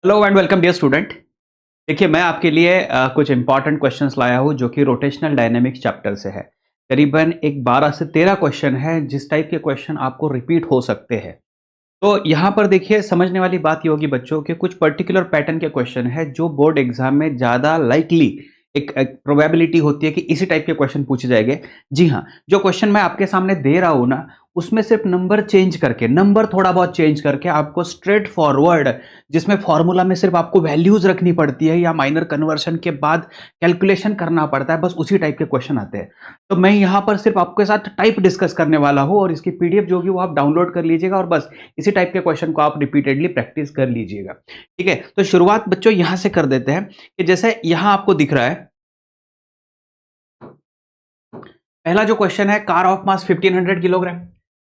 Hello and welcome dear student. देखिए मैं आपके लिए कुछ इंपॉर्टेंट क्वेश्चंस लाया हूँ जो कि रोटेशनल डायनेमिक्स चैप्टर से है। करीबन एक 12 से 13 क्वेश्चन है जिस टाइप के क्वेश्चन आपको रिपीट हो सकते हैं। तो यहाँ पर देखिए समझने वाली बात ये होगी बच्चों के कुछ पर्टिकुलर पैटर्न के क्वेश्चन है जो बोर्ड एग्जाम में ज़्यादा लाइकली एक प्रोबेबिलिटी होती है कि इसी टाइप के क्वेश्चन पूछे जाएंगे। जी हाँ, जो क्वेश्चन मैं आपके सामने दे रहा हूँ ना, उसमें सिर्फ नंबर चेंज करके, नंबर थोड़ा बहुत चेंज करके आपको स्ट्रेट फॉरवर्ड, जिसमें फॉर्मूला में सिर्फ आपको वैल्यूज रखनी पड़ती है या माइनर कन्वर्शन के बाद कैलकुलेशन करना पड़ता है, बस उसी टाइप के क्वेश्चन आते हैं। तो मैं यहाँ पर सिर्फ आपके साथ टाइप डिस्कस करने वाला हूँ और इसकी पीडीएफ जो होगी वो आप डाउनलोड कर लीजिएगा और बस इसी टाइप के क्वेश्चन को आप रिपीटेडली प्रैक्टिस कर लीजिएगा। ठीक है, तो शुरुआत बच्चों यहां से कर देते हैं कि जैसे यहां आपको दिख रहा है, पहला जो क्वेश्चन है, car of mass 1500 kilogram,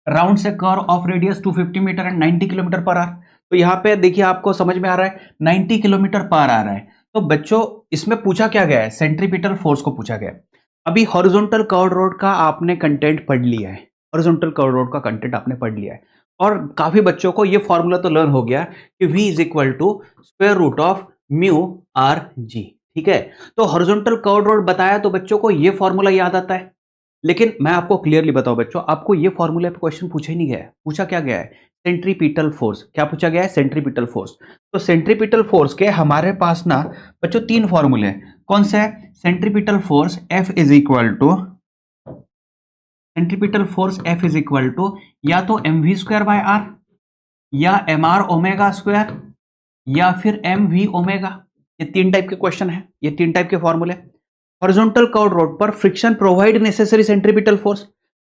round से कर off radius 250 metre and 90 kilometre per hour. तो यहाँ पे देखिए आपको समझ में आ रहा है 90 किलोमीटर पर आ रहा है। तो बच्चों इसमें पूछा क्या गया है, सेंट्रीपिटल फोर्स को पूछा गया है। अभी हॉरिजॉन्टल कर्व्ड रोड का आपने कंटेंट पढ़ लिया है, हॉरिजॉन्टल कर्व्ड रोड का कंटेंट आपने पढ़ लिया है और काफी बच्चों को ये फॉर्मूला तो लर्न हो गया कि v is equal to square root of mu r g. ठीक है, तो हॉरिजॉन्टल कर्व्ड रोड बताया तो बच्चों को ये फॉर्मूला याद आता है। लेकिन मैं आपको क्लियरली बताऊं बच्चों, आपको ये फॉर्मूले पे क्वेश्चन पूछा ही नहीं गया है। पूछा क्या गया है, सेंट्रीपिटल फोर्स। क्या पूछा गया है, सेंट्रीपिटल फोर्स। तो सेंट्रीपिटल फोर्स के हमारे पास ना बच्चों तीन फॉर्मूले हैं। कौन से है, centripetal force F is equal to, centripetal force F is equal to या तो mv स्क्वायर बाय आर, या mr ओमेगा स्क्वायर, या फिर mv ओमेगा। ये तीन टाइप के क्वेश्चन है, ये तीन टाइप के फॉर्मूले। हॉरिजॉन्टल कर्व्ड रोड पर friction provide necessary centripetal force,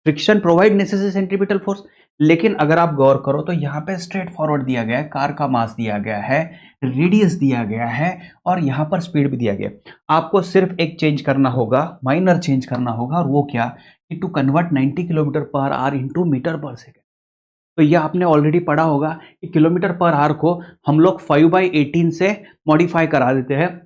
friction provide necessary centripetal force. लेकिन अगर आप गौर करो तो यहाँ पे स्ट्रेट फॉरवर्ड दिया गया है, कार का मास दिया गया है, रेडियस दिया गया है और यहाँ पर स्पीड भी दिया गया। आपको सिर्फ एक चेंज करना होगा, माइनर चेंज करना होगा, और वो क्या कि to convert 90 kilometre per hour into metre per second. तो ये आपने ऑलरेडी पढ़ा होगा कि किलोमीटर पर आवर को हम लोग 5/18 से मॉडिफाई करा देते हैं,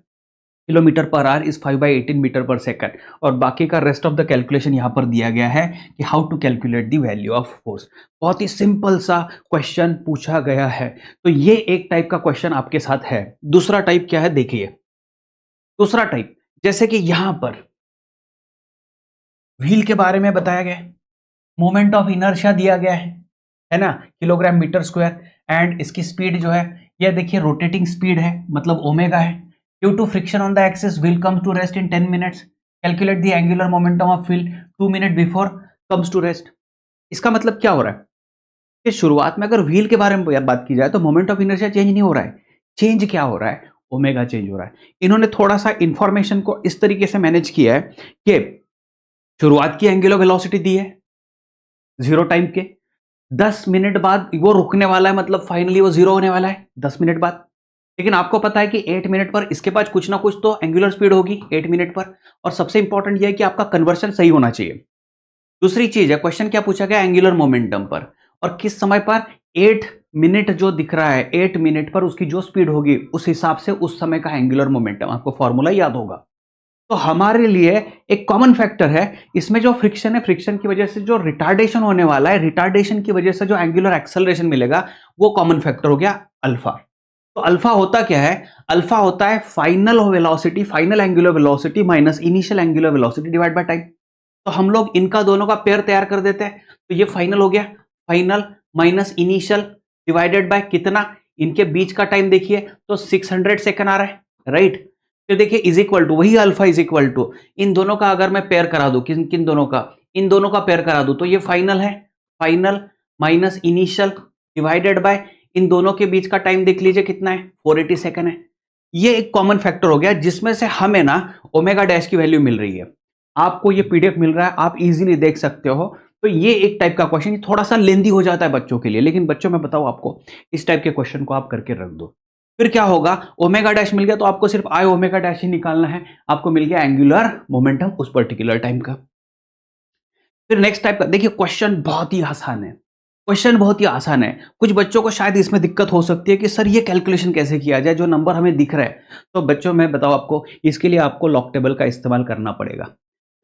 kilometre per hour is 5/18 metre per second. और बाकी का रेस्ट ऑफ द कैलकुलेशन यहाँ पर दिया गया है कि how to calculate the value of force. बहुत ही सिंपल सा क्वेश्चन पूछा गया है। तो ये एक टाइप का क्वेश्चन आपके साथ है। दूसरा टाइप क्या है देखिए, दूसरा टाइप जैसे कि यहां पर व्हील के बारे में बताया गया है, मोमेंट ऑफ इनर्शिया दिया गया है ना, किलोग्राम मीटर स्क्वायर, एंड इसकी स्पीड जो है ये देखिए रोटेटिंग स्पीड है, मतलब ओमेगा है। Due to friction on the axis wheel comes to rest in 10 minutes, calculate the angular momentum of wheel 2 minute before comes to rest. इसका मतलब क्या हो रहा है कि शुरुआत में अगर व्हील के बारे में बात की जाए तो मोमेंट ऑफ इनर्शिया चेंज नहीं हो रहा है। चेंज क्या हो रहा है, ओमेगा चेंज हो रहा है। इन्होंने थोड़ा सा इंफॉर्मेशन को इस तरीके से मैनेज किया है कि शुरुआत की एंगुलर वेलोसिटी दी है 0 टाइम के, 10 मिनट बाद वो रुकने वाला है, मतलब फाइनली वो 0 होने वाला है 10 मिनट बाद। लेकिन आपको पता है कि 8 मिनट पर इसके पास कुछ ना कुछ तो एंगुलर स्पीड होगी 8 मिनट पर। और सबसे इंपॉर्टेंट ये है कि आपका कन्वर्शन सही होना चाहिए। दूसरी चीज है, क्वेश्चन क्या पूछा गया, एंगुलर मोमेंटम पर, और किस समय पर, 8 मिनट जो दिख रहा है 8 मिनट पर उसकी जो स्पीड होगी उस हिसाब से उस समय का एंगुलर मोमेंटम। आपको फॉर्मूला याद होगा। तो हमारे लिए एक कॉमन फैक्टर है इसमें, जो फ्रिक्शन है, फ्रिक्शन की वजह से जो रिटार्डेशन होने वाला है, रिटार्डेशन की वजह से जो एंगुलर एक्सेलरेशन मिलेगा, वो कॉमन फैक्टर हो गया अल्फा। तो अल्फा होता क्या है, अल्फा होता है final velocity, final angular velocity minus initial angular velocity divide by time. तो हम लोग इनका दोनों का पेयर तैयार कर देते हैं। तो ये फाइनल हो गया, final minus initial divided bye कितना, इनके बीच का टाइम देखिए तो 600 सेकंड आ रहा है, राइट। फिर देखिए इज इक्वल टू, वही अल्फा इज इक्वल टू, इन दोनों का अगर मैं पेयर करा दूं, किन किन दोनों का, इन दोनों का पेयर करा दूं, तो ये फाइनल है, final minus initial divided by इन दोनों के बीच का टाइम देख लीजिए कितना है, 480 सेकंड है। ये एक कॉमन फैक्टर हो गया जिसमें से हमें ना ओमेगा डैश की वैल्यू मिल रही है। आपको ये पीडीएफ मिल रहा है, आप इजीली देख सकते हो। तो ये एक टाइप का क्वेश्चन, थोड़ा सा लेंदी हो जाता है बच्चों के लिए, लेकिन बच्चों मैं बताऊं आपको, इस टाइप के क्वेश्चन को आप करके रख दो। फिर क्या होगा, ओमेगा डैश मिल गया तो आपको सिर्फ आई ओमेगा डैश ही निकालना है, आपको मिल गया एंगुलर मोमेंटम उस पर्टिकुलर टाइम का। फिर नेक्स्ट टाइप का देखिए, क्वेश्चन बहुत ही आसान है, क्वेश्चन बहुत ही आसान है। कुछ बच्चों को शायद इसमें दिक्कत हो सकती है कि सर ये कैलकुलेशन कैसे किया जाए, जो नंबर हमें दिख रहा है। तो बच्चों मैं बताऊं आपको, इसके लिए आपको लॉग टेबल का इस्तेमाल करना पड़ेगा,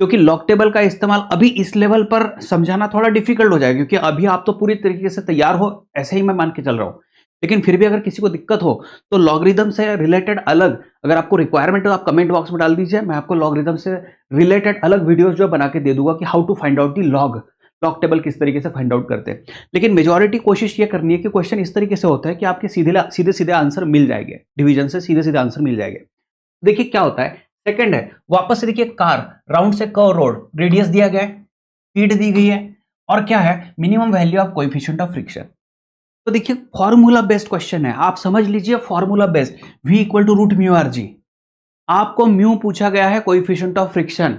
क्योंकि लॉग टेबल का इस्तेमाल अभी इस लेवल पर समझाना थोड़ा डिफिकल्ट हो जाएगा, क्योंकि अभी आप तो पूरी तरीके से तैयार हो, ऐसे ही मैं मान के चल रहा हूं। लेकिन फिर भी अगर किसी को दिक्कत हो तो लॉगरिदम से रिलेटेड अलग, अगर आपको रिक्वायरमेंट हो आप कमेंट बॉक्स में डाल दीजिए, मैं आपको लॉगरिदम से रिलेटेड अलग वीडियोस जो बना के दे दूंगा कि how to find out the log table किस तरीके से फाइंड आउट करते हैं। लेकिन मेजॉरिटी कोशिश ये करनी है कि क्वेश्चन इस तरीके से होता है कि आपके सीधे सीधे आंसर मिल जाएंगे, डिवीजन से सीधे सीधे आंसर मिल जाएंगे। देखिए क्या होता है, सेकंड है वापस से देखिए कार राउंड से कर्व रोड, रेडियस दिया गया है, स्पीड दी गई है, और क्या है minimum value of coefficient of friction. तो देखिए फॉर्मूला बेस्ड क्वेश्चन है, आप समझ लीजिए formula based, v equal to root mu r g. आपको म्यू पूछा गया है, कोएफिशिएंट ऑफ फ्रिक्शन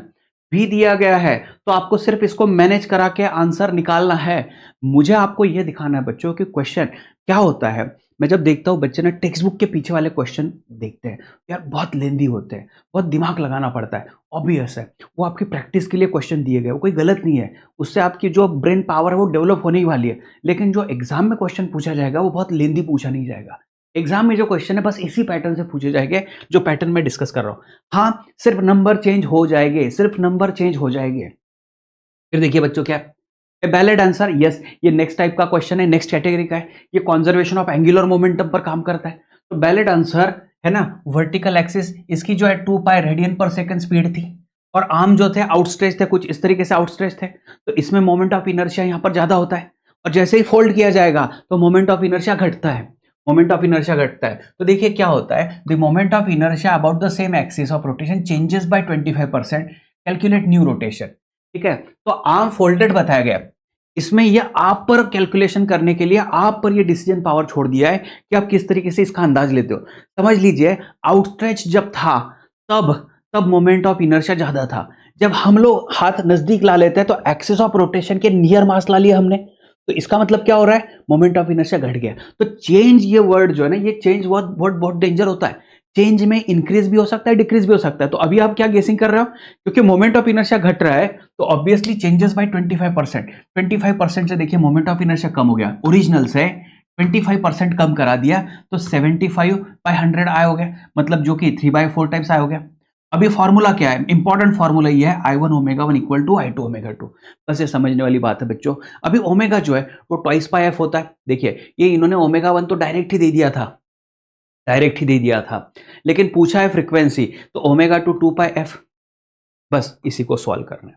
v दिया गया है, तो आपको सिर्फ इसको मैनेज करा के आंसर निकालना है। मुझे आपको यह दिखाना है बच्चों कि क्वेश्चन क्या होता है। मैं जब देखता हूं बच्चे ने टेक्स्ट बुक के पीछे वाले क्वेश्चन देखते हैं, यार बहुत लेंदी होते हैं, बहुत दिमाग लगाना पड़ता है, ऑब्वियस है वो आपकी प्रैक्टिस के लिए क्वेश्चन दिए गए, वो कोई गलत नहीं है, उससे आपकी जो ब्रेन पावर है वो डेवलप होने ही वाली है। लेकिन जो एग्जाम में क्वेश्चन पूछा जाएगा वो बहुत लेंदी पूछा नहीं जाएगा। एग्जाम में जो क्वेश्चन है बस इसी पैटर्न से पूछे जाएंगे जो पैटर्न में डिस्कस कर रहा हूं। हाँ सिर्फ नंबर चेंज हो जाएंगे, सिर्फ नंबर चेंज हो जाएंगे। फिर देखिए बच्चों क्या वैलिड आंसर, यस ये नेक्स्ट टाइप का क्वेश्चन है, नेक्स्ट कैटेगरी का है, ये कंजर्वेशन ऑफ एंगुलर मोमेंटम पर काम करता है। तो वैलिड आंसर है ना, वर्टिकल एक्सिस इसकी जो है 2 pi radian per second speed थी, और आर्म जो थे आउटस्ट्रेच थे, कुछ इस तरीके से आउटस्ट्रेच थे, तो इसमें मोमेंट ऑफ इनर्शिया यहां पर ज्यादा होता है, और जैसे ही फोल्ड किया जाएगा तो मोमेंट ऑफ इनर्शिया घटता है, मोमेंट ऑफ इनर्शिया घटता है। तो देखिए क्या होता है, the moment of inertia about the same axis of rotation changes by 25%, calculate new rotation. ठीक है, तो आर्म फोल्डेड बताया गया, इसमें ये आप पर कैलकुलेशन करने के लिए आप पर ये डिसीजन पावर छोड़ दिया है कि आप किस तरीके से इसका अंदाज लेते हो। समझ लीजिए आउटस्ट्रेच जब था तब मोमेंट ऑफ इनर्शिया ज्यादा था, जब हम लोग हाथ नजदीक ला लेते हैं तो एक्सिस ऑफ रोटेशन के नियर मास ला लिया हमने, तो इसका मतलब क्या हो रहा है, मोमेंट ऑफ इनर्शिया घट गया। तो चेंज ये वर्ड जो है ना, ये चेंज बहुत बहुत बहुत डेंजर होता है। चेंज में इंक्रीज भी हो सकता है, डिक्रीज भी हो सकता है। तो अभी आप क्या गेसिंग कर रहे हो, क्योंकि मोमेंट ऑफ इनर्शिया घट रहा है तो ऑब्वियसली चेंजेस बाय 25%। 25% से देखिए मोमेंट ऑफ इनर्शिया कम हो गया, ओरिजिनल से 25% कम करा दिया तो 75/100 आया हो गया, मतलब जो कि 3/4 टाइम्स आया हो गया। अभी फॉर्मूला क्या है, इंपॉर्टेंट फॉर्मूला ये है I1 omega 1 equal to I2 omega 2। बस ये समझने वाली बात है बच्चों। अभी ओमेगा जो है वो ट्वाइस पाई एफ होता है। देखिए ये इन्होंने ओमेगा 1 तो डायरेक्ट ही दे दिया था, डायरेक्ट ही दे दिया था, लेकिन पूछा है फ्रीक्वेंसी तो ओमेगा 2 पाई एफ, बस इसी को सॉल्व करना है।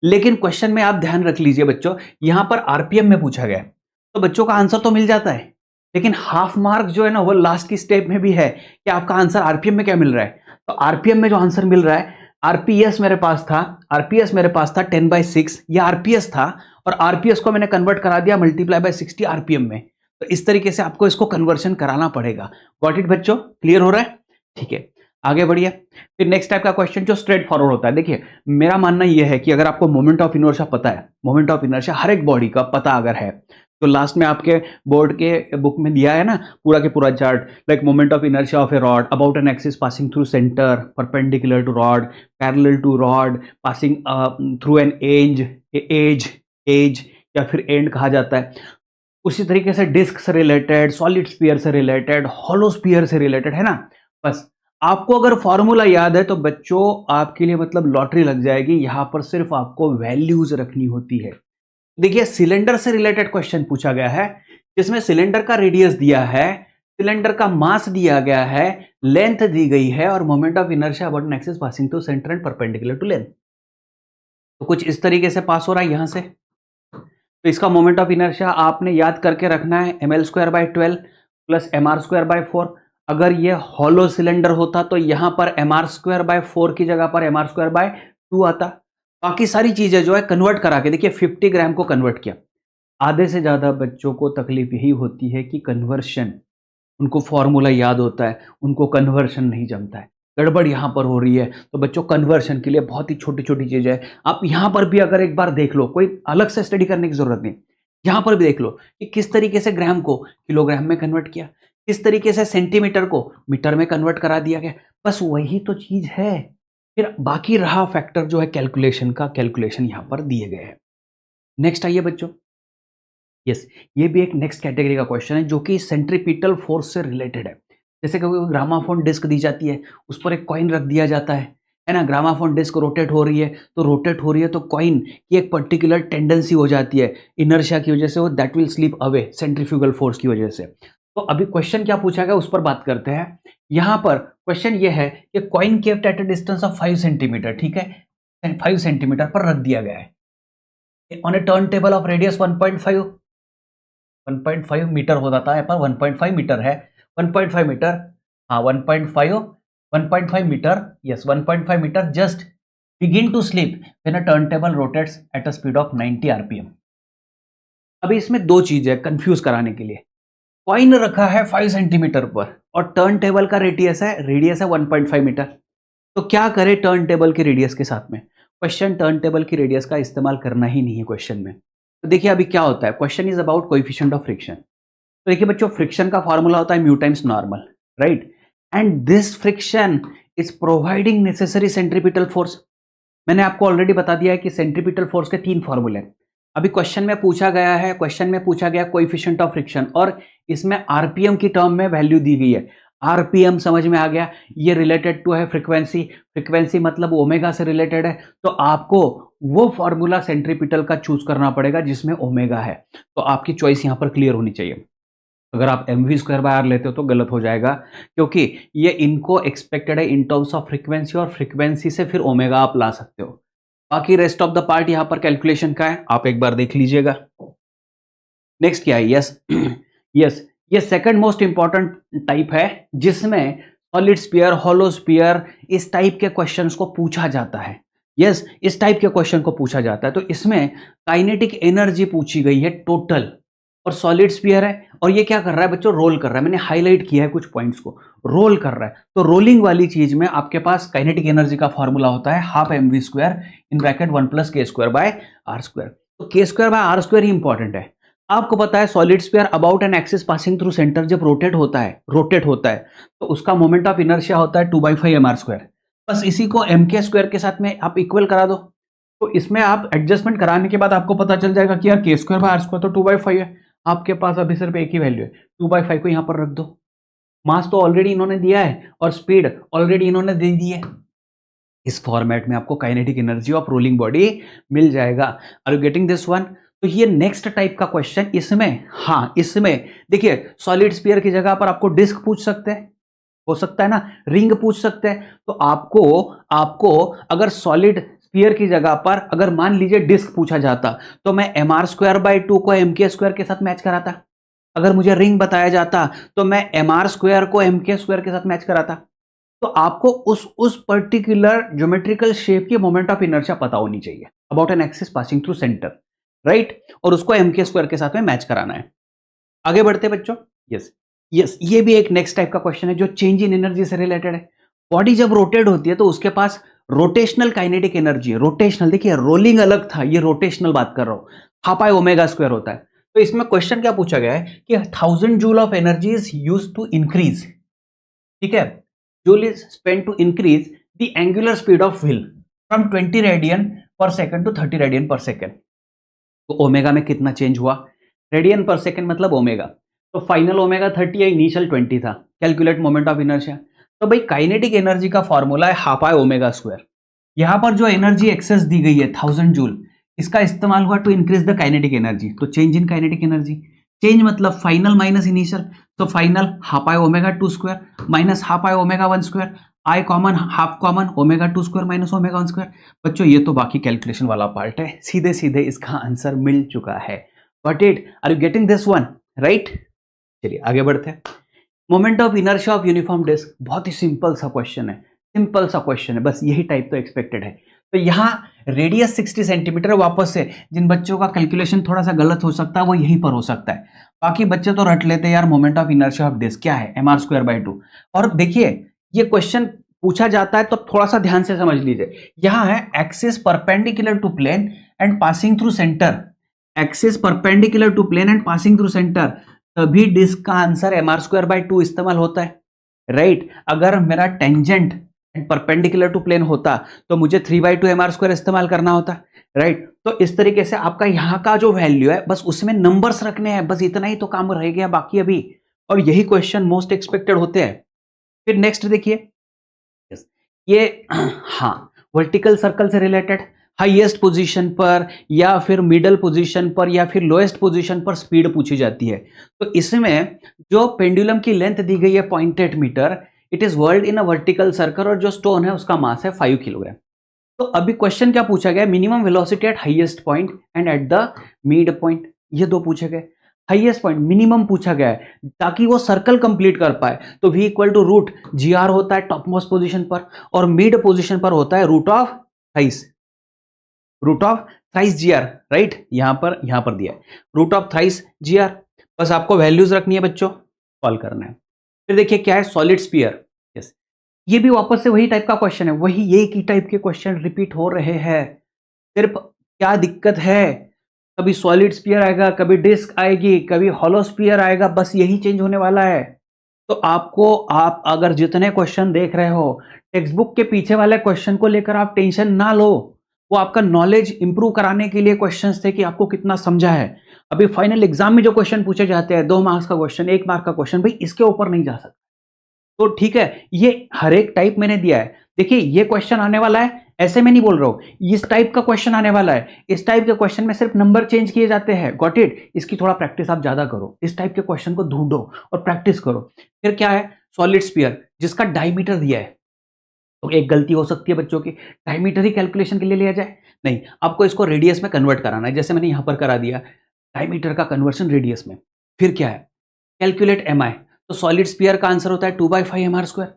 लेकिन क्वेश्चन में आप ध्यान रख लीजिए बच्चों, यहां पर आरपीएम में पूछा गया है तो बच्चों का आंसर तो मिल जाता है, लेकिन हाफ मार्क जो है ना वो लास्ट की स्टेप में भी है कि आपका आंसर आरपीएम में क्या मिल रहा है। तो आरपीएम में जो आंसर मिल रहा है, आरपीएस मेरे पास था, आरपीएस मेरे पास था 10/6, ये आरपीएस था, और आरपीएस को मैंने कन्वर्ट करा दिया मल्टीप्लाई बाय 60 आरपीएम में। तो इस तरीके से आपको इसको कन्वर्शन कराना पड़ेगा। गॉट इट बच्चों, क्लियर हो रहा है? ठीक है, आगे बढ़िए। फिर नेक्स्ट टाइप का क्वेश्चन जो स्ट्रेट फॉरवर्ड होता है। देखिए मेरा मानना यह है कि अगर आपको मोमेंट ऑफ इनर्शिया पता है, मोमेंट ऑफ इनर्शिया हर एक बॉडी का पता अगर है, तो लास्ट में आपके बोर्ड के बुक में दिया है ना पूरा के पूरा chart, like moment of inertia of a rod about an axis passing through centre, perpendicular to rod, parallel to rod, passing through an edge या फिर एंड कहा जाता है। उसी तरीके से डिस्क से रिलेटेड, सॉलिड स्फीयर से रिलेटेड, हॉलो स्फीयर से रिलेटेड, है ना। बस आपको अगर फॉर्मूला याद है तो बच्चों आपके लिए मतलब लॉटरी लग जाएगी। यहां पर सिर्फ आपको वैल्यूज रखनी होती है। देखिए सिलेंडर से रिलेटेड क्वेश्चन पूछा गया है, जिसमें सिलेंडर का रेडियस दिया है, सिलेंडर का मास दिया गया है, लेंथ दी गई है, और moment of inertia about an axis passing through centre and perpendicular to length. तो कुछ इस तरीके से पास हो रहा है यहां से। तो इसका मोमेंट ऑफ इनर्शिया आपने याद करके रखना है, ml²/12 प्लस mr²/4। अगर ये हॉलो सिलेंडर होता तो यहां पर mr²/4 की जगह पर mr²/2 आता। बाकी सारी चीजें जो है कन्वर्ट करा के देखिए 50 ग्राम को कन्वर्ट किया। आधे से ज्यादा बच्चों को तकलीफ यही होती है कि कन्वर्शन, उनको फॉर्मूला याद होता है, उनको कन्वर्शन नहीं जमता है, गड़बड़ यहां पर हो रही है। तो बच्चों कन्वर्शन के लिए बहुत ही छोटी छोटी चीजें है। आप यहां पर भी अगर एक बार देख लो, कोई अलग से स्टडी करने की जरूरत नहीं, यहां पर भी देख लो कि किस तरीके से ग्राम को किलोग्राम में कन्वर्ट किया, किस तरीके से सेंटीमीटर को मीटर में कन्वर्ट करा दिया गया। बस वही तो चीज है। फिर बाकी रहा फैक्टर जो है कैलकुलेशन का, कैलकुलेशन यहां पर दिए गए हैं। नेक्स्ट आइए बच्चों, यस ये भी एक नेक्स्ट कैटेगरी का क्वेश्चन है जो कि सेंट्रीपिटल फोर्स से रिलेटेड है। जैसे कि ग्रामाफोन डिस्क दी जाती है, उस पर एक कॉइन रख दिया जाता है ना। ग्रामाफोन डिस्क रोटेट हो रही है, तो रोटेट हो रही है तो कॉइन की एक पर्टिकुलर टेंडेंसी हो जाती है इनर्शिया की वजह से, वो that will slip away centrifugal force की वजह से। तो अभी क्वेश्चन क्या पूछा गया उस पर बात करते हैं। यहां पर क्वेश्चन ये है कि coin kept at a distance of 5 centimetre, ठीक है, 5 सेंटीमीटर पर रख दिया गया है on a turn table of radius 1.5 metre हो जाता है, पर 1.5 मीटर है, 1.5 मीटर, हाँ 1.5 metre, yes 1.5 metre just begin to slip when a turn table rotates at a speed of 90 RPM. अभी इसमें दो चीजें कंफ्यूज कराने के लिए, कॉइन रखा है 5 सेंटीमीटर पर और टर्न टेबल का रेडियस है 1.5 मीटर। तो क्या करे टर्न टेबल के रेडियस के साथ में? क्वेश्चन टर्न टेबल की रेडियस का इस्तेमाल करना ही नहीं है क्वेश्चन में। तो देखिए अभी क्या होता है, question is about coefficient of friction. तो देखिए बच्चों, फ्रिक्शन का फॉर्मूला होता है mu times normal, right, and this friction is providing necessary centripetal force. मैंने आपको ऑलरेडी बता दिया है कि सेंट्रीपिटल फोर्स के 3 फॉर्मूले हैं। अभी क्वेश्चन में पूछा गया कोएफिशिएंट ऑफ फ्रिक्शन, और इसमें आरपीएम की टर्म में वैल्यू दी गई है। आरपीएम समझ में आ गया, ये रिलेटेड टू है फ्रीक्वेंसी, फ्रीक्वेंसी मतलब ओमेगा से रिलेटेड है। तो आपको वो फॉर्मूला सेंट्रीपिटल का चूज करना पड़ेगा जिसमें ओमेगा है। तो आपकी चॉइस यहां पर क्लियर होनी चाहिए। अगर आप mv² लेते हो तो गलत हो जाएगा, क्योंकि ये इनको एक्सपेक्टेड है इन टर्म्स ऑफ फ्रीक्वेंसी, और फ्रीक्वेंसी से फिर ओमेगा आप ला सकते हो। बाकी रेस्ट ऑफ द पार्ट यहां पर कैलकुलेशन का है, आप एक बार देख लीजिएगा। नेक्स्ट क्या है, यस यस, ये सेकंड मोस्ट इंपॉर्टेंट टाइप है जिसमें सॉलिड स्फीयर, होलो स्फीयर, इस टाइप के क्वेश्चंस को पूछा जाता है। यस, इस टाइप के क्वेश्चन को पूछा जाता है। तो इसमें काइनेटिक एनर्जी पूछी गई है टोटल, और सॉलिड स्फीयर है, और ये क्या कर रहा है बच्चों, रोल कर रहा है। मैंने हाईलाइट किया है कुछ पॉइंट्स को, रोल कर रहा है। तो रोलिंग वाली चीज में आपके पास काइनेटिक एनर्जी का फॉर्मूला होता है half mv² in bracket 1 + k²/r²। तो k²/r² ही इंपॉर्टेंट है। आपको पता है solid sphere about an axis passing through centre जब रोटेट होता है तो उसका मोमेंट ऑफ इनर्शिया होता है 2/5 mr²। बस इसी को mk² के साथ में आप इक्वल करा दो, तो इसमें आप एडजस्टमेंट कराने के बाद आपको पता चल जाएगा कि यार k²/r² तो 2/5 है। आपके पास अभी सिर्फ एक ही वैल्यू है, 2/5 को यहां पर रख दो। मास तो ऑलरेडी इन्होंने दिया है और स्पीड ऑलरेडी इन्होंने दे दी है। इस फॉर्मेट में आपको kinetic energy of rolling body मिल जाएगा। Are you getting this one? तो ये नेक्स्ट टाइप का क्वेश्चन, इसमें देखिए सॉलिड स्फीयर की जगह पर आपको डिस्क पूछ सकते हैं, हो सकता है ना, रिंग पूछ सकते हैं। तो आपको अगर सॉलिड स्फीयर की जगह पर अगर मान लीजिए डिस्क पूछा जाता, तो मैं mr²/2 को mk² के साथ मैच कराता। अगर मुझे रिंग बताया जाता तो मैं mr² को mk² के साथ मैच कराता। तो आपको उस पर्टिकुलर ज्योमेट्रिकल शेप की मोमेंट ऑफ इनर्शिया पता होनी चाहिए about an axis passing through centre, right, और उसको mk² के साथ में मैच कराना है। आगे बढ़ते बच्चों। यस यस, ये भी एक नेक्स्ट टाइप का क्वेश्चन है जो चेंज इन एनर्जी से रिलेटेड है। बॉडी जब रोटेट होती है तो उसके पास रोटेशनल काइनेटिक एनर्जी है। रोटेशनल, देखिए रोलिंग अलग था, ये रोटेशनल बात कर रहा हूं, हाफ ω² होता है। तो इसमें क्वेश्चन क्या पूछा गया है कि 1000 joule of energy is used to increase, ठीक है, joule is spent to increase the angular speed of wheel from 20 radian per second to 30 radian per second. तो ओमेगा में कितना चेंज हुआ, रेडियन पर सेकंड मतलब ओमेगा, तो final omega 30 है, initial 20 था। Calculate moment of inertia. तो भाई काइनेटिक एनर्जी का फॉर्मूला है हाफ ω²। यहां पर जो एनर्जी एक्सेस दी गई है 1000 जूल, इसका इस्तेमाल हुआ to increase the kinetic energy. तो change in kinetic energy, change मतलब फाइनल माइनस इनिशियल, तो final half ω2² minus half ω1², I common, half common, ω2² minus ω1²। बच्चों ये तो बाकी कैलकुलेशन वाला पार्ट है, सीधे सीधे इसका आंसर मिल चुका है। But it, are you getting this one, right? चलिए आगे बढ़ते हैं। Moment of inertia of uniform disc, बहुत ही सिंपल सा क्वेश्चन है, बस यही टाइप तो एक्सपेक्टेड है। तो यहाँ रेडियस 60 सेंटीमीटर, वापस से जिन बच्चों का कैलकुलेशन थोड़ा सा गलत हो सकता है वो यहीं पर हो सकता है। बाकी बच्चे तो रट लेते हैं यार moment of inertia of disc क्या है, mr²/2। और देखिए ये क्वेश्चन पूछा जाता है तो थोड़ा सा ध्यान से समझ लीजिए। यहाँ है axis perpendicular to plane and passing through centre, axis perpendicular to plane and passing through centre, तभी डिस्क का आंसर mr²/2 इस्तेमाल होता है, राइट। अगर मेरा tangent and perpendicular to plane होता तो मुझे 3/2 mr² इस्तेमाल करना होता, राइट। तो इस तरीके से आपका यहाँ का जो वैल्यू है बस उसमें नंबर्स रखने हैं, बस इतना ही तो काम रह गया बाकी अभी। और यही क्वेश्चन मोस्ट एक्सपेक्टेड होते हैं। फिर नेक्स्ट देखिए, ये हाँ वर्टिकल सर्कल से रिलेटेड, हाईएस्ट पोजीशन पर या फिर मिडल पोजीशन पर या फिर लोएस्ट पोजीशन पर स्पीड पूछी जाती है। तो इसमें जो पेंडुलम की लेंथ दी गई है 0.8 metre, it is whirled in a vertical circle और जो स्टोन है उसका मास है 5 किलोग्राम। तो अभी क्वेश्चन क्या पूछा गया, minimum velocity at highest point and at the mid point, ये दो पूछे गए। हाईएस्ट पॉइंट मिनिमम पूछा गया है ताकि वो सर्कल कंप्लीट कर पाए, तो v equal to root g r होता है टॉप मोस्ट पोजिशन पर, और मिड पोजिशन पर होता है root of thrice, root of thrice g r, right, यहां पर दिया है root of thrice g r. बस आपको वैल्यूज रखनी है बच्चों, सॉल्व करना है। फिर देखिए क्या है, सॉलिड स्फीयर, यस, ये भी वापस से वही टाइप का क्वेश्चन है, वही एक ही टाइप के क्वेश्चन रिपीट हो रहे हैं। सिर्फ क्या दिक्कत है, कभी सॉलिड स्फीयर आएगा, कभी डिस्क आएगी, कभी हॉलो स्फीयर आएगा, बस यही चेंज होने वाला है। तो आपको, आप अगर जितने क्वेश्चन देख रहे हो टेक्स्ट बुक के पीछे वाले क्वेश्चन को लेकर आप टेंशन ना लो, वो आपका नॉलेज इंप्रूव कराने के लिए क्वेश्चंस थे कि आपको कितना समझा है। अभी फाइनल एग्जाम में जो क्वेश्चन पूछे जाते हैं, 2 मार्क्स का क्वेश्चन, 1 मार्क का क्वेश्चन, भाई इसके ऊपर नहीं जा सकता। तो ठीक है, ये हर एक टाइप मैंने दिया है। देखिए ये क्वेश्चन आने वाला है, ऐसे में नहीं बोल रहा हूं, इस टाइप का क्वेश्चन आने वाला है, इस टाइप के क्वेश्चन में सिर्फ नंबर चेंज किए जाते हैं, गॉट इट। इसकी थोड़ा प्रैक्टिस आप ज्यादा करो, इस टाइप के क्वेश्चन को ढूंढो और प्रैक्टिस करो। फिर क्या है, सॉलिड स्फीयर जिसका डायमीटर दिया है, तो एक गलती हो सकती है बच्चों की, डायमीटर ही कैलकुलेशन के लिए लिया जाए, नहीं, आपको इसको रेडियस में कन्वर्ट कराना है, जैसे मैंने यहां पर करा दिया डायमीटर का कन्वर्शन रेडियस में। फिर क्या है, कैलकुलेट एम आई, तो सॉलिड स्फीयर का आंसर होता है 2/5 एम आर स्क्वायर,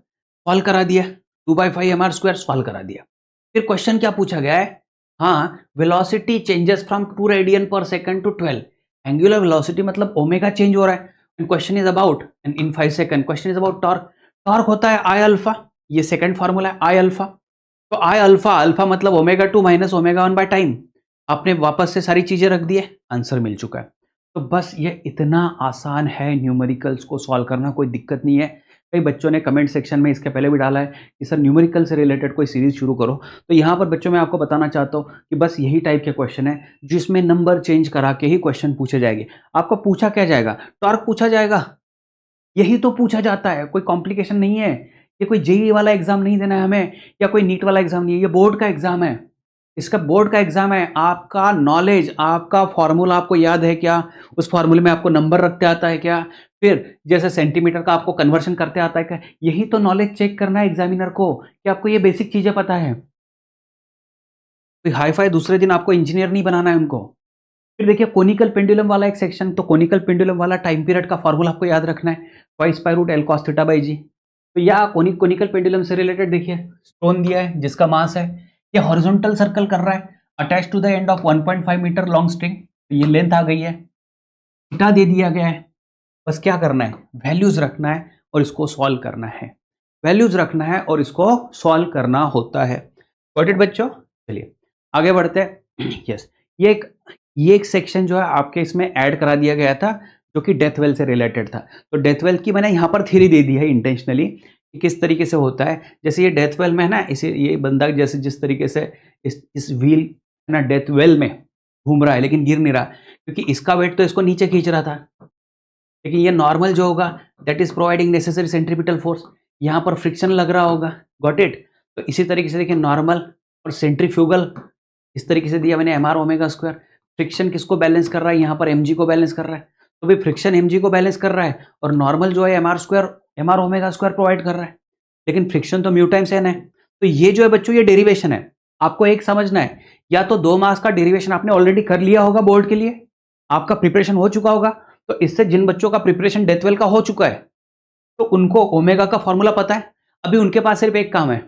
सॉल्व करा दिया, 2/5 एम आर स्क्वायर सॉल्व करा दिया। फिर क्वेश्चन क्या पूछा गया है, हाँ, velocity changes from 2 radian per second to 12, angular velocity मतलब ओमेगा चेंज हो रहा है, and question is about, and in 5 second question is about torque, torque होता है आई अल्फा, ये सेकंड फार्मूला है आई अल्फा, तो आई अल्फा, अल्फा मतलब omega 2 minus omega 1 by time, आपने वापस से सारी चीजें रख दी है, आंसर मिल चुका है। तो बस ये इतना आसान है न्यूमेरिकल्स को सॉल्व करना, कोई दिक्कत नहीं है। कई बच्चों ने कमेंट सेक्शन में इसके पहले भी डाला है कि सर न्यूमेरिकल से रिलेटेड कोई सीरीज शुरू करो, तो यहाँ पर बच्चों मैं आपको बताना चाहता हूँ कि बस यही टाइप के क्वेश्चन है जिसमें नंबर चेंज करा के ही क्वेश्चन पूछे जाएंगे। आपको पूछा क्या जाएगा, टॉर्क पूछा जाएगा, यही तो पूछा जाता है, कोई कॉम्प्लिकेशन नहीं है। ये कोई जेईई वाला एग्जाम नहीं देना है हमें, या कोई नीट वाला एग्जाम नहीं है, ये बोर्ड का एग्जाम है, इसका बोर्ड का एग्जाम है। आपका नॉलेज, आपका फॉर्मूला आपको याद है क्या, उस फॉर्मूले में आपको नंबर रखते आता है क्या, फिर जैसे सेंटीमीटर का आपको कन्वर्शन करते आता है क्या, यही तो नॉलेज चेक करना है एग्जामिनर को कि आपको ये बेसिक चीजें पता है। कोई हाई फाई दूसरे दिन आपको इंजीनियर नहीं बनाना है उनको। फिर देखिए कोनिकल पेंडुलम वाला एक सेक्शन, तो कोनिकल पेंडुलम वाला टाइम पीरियड का फॉर्मूला आपको याद रखना है, twice pi root L cos theta by g. तो या कोनिकल पेंडुलम से रिलेटेड देखिए स्टोन दिया है जिसका मास है, ये हॉरिजॉन्टल सर्कल कर रहा है attach to the end of 1.5 metre long string, तो ये लेंथ आ गई है, थीटा दे दिया गया है। बस क्या करना है, वैल्यूज रखना है और इसको सॉल्व करना है, वैल्यूज रखना है और इसको सॉल्व करना होता है। गॉट इट बच्चों, चलिए आगे बढ़ते हैं। यस, ये एक सेक्शन जो है आपके इसमें ऐड करा दिया गया था जो कि डेथ वेल से रिलेटेड था। तो डेथ वेल की मैंने यहाँ पर थ्योरी दे दी है इंटेंशनली कि किस तरीके से होता है। जैसे ये डेथ वेल में है ना, इसे ये बंदा जैसे जिस तरीके से इस व्हील है ना डेथ वेल में घूम रहा है लेकिन गिर नहीं रहा, क्योंकि इसका वेट तो इसको नीचे खींच रहा था, लेकिन ये नॉर्मल जो होगा that is providing necessary centripetal force, यहाँ पर फ्रिक्शन लग रहा होगा। Got it. तो इसी तरीके से देखिए नॉर्मल और सेंट्रीफ्यूगल इस तरीके से दिया मैंने, m r omega square. Friction किसको बैलेंस कर रहा है, यहाँ पर एम को बैलेंस कर रहा है, तो भाई फ्रिक्शन एम को बैलेंस कर रहा है और नॉर्मल जो है m r omega square provide कर रहा है, लेकिन फ्रिक्शन तो म्यू टाइम्स एन है। तो ये जो है बच्चों ये डेरिवेशन है, आपको एक समझना है, या तो 2 मास का डेरिवेशन आपने ऑलरेडी कर लिया होगा बोर्ड के लिए, आपका प्रिपरेशन हो चुका होगा। तो इससे जिन बच्चों का प्रिपरेशन डेथ वेल का हो चुका है तो उनको ओमेगा का फॉर्मूला पता है, अभी उनके पास सिर्फ एक काम है,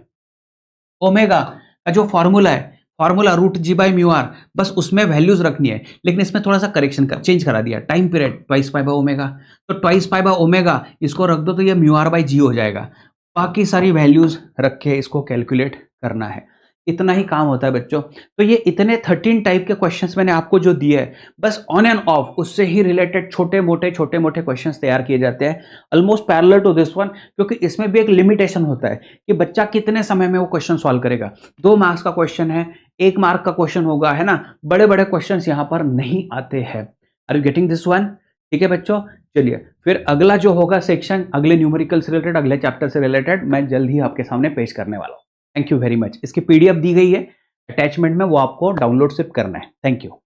ओमेगा का जो फॉर्मूला है, formula root g by mu r, बस उसमें वैल्यूज रखनी है। लेकिन इसमें थोड़ा सा करेक्शन कर चेंज करा दिया, time period twice pi by omega, तो ट्वाइस पाई बाय ओमेगा इसको रख दो तो ये म्यू आर बाई जी हो जाएगा। बाकी सारी वैल्यूज रख के इसको कैलकुलेट करना है, इतना ही काम होता है बच्चों। तो ये इतने 13 टाइप के क्वेश्चंस मैंने आपको जो दिए है, बस ऑन एंड ऑफ उससे ही रिलेटेड छोटे मोटे क्वेश्चंस तैयार किए जाते हैं, almost parallel to this one, क्योंकि इसमें भी एक लिमिटेशन होता है कि बच्चा कितने समय में वो क्वेश्चन सॉल्व करेगा। 2 मार्क्स का क्वेश्चन है, 1 मार्क का क्वेश्चन होगा, है ना, बड़े बड़े क्वेश्चन यहाँ पर नहीं आते हैं। Are you getting this one? ठीक है बच्चों, चलिए फिर अगला जो होगा सेक्शन अगले न्यूमेरिकल से रिलेटेड, अगले चैप्टर से रिलेटेड मैं जल्द ही आपके सामने पेश करने वाला हूँ। Thank you very much. इसकी पीडीएफ दी गई है, अटैचमेंट में वो आपको डाउनलोड सिर्फ करना है। Thank you.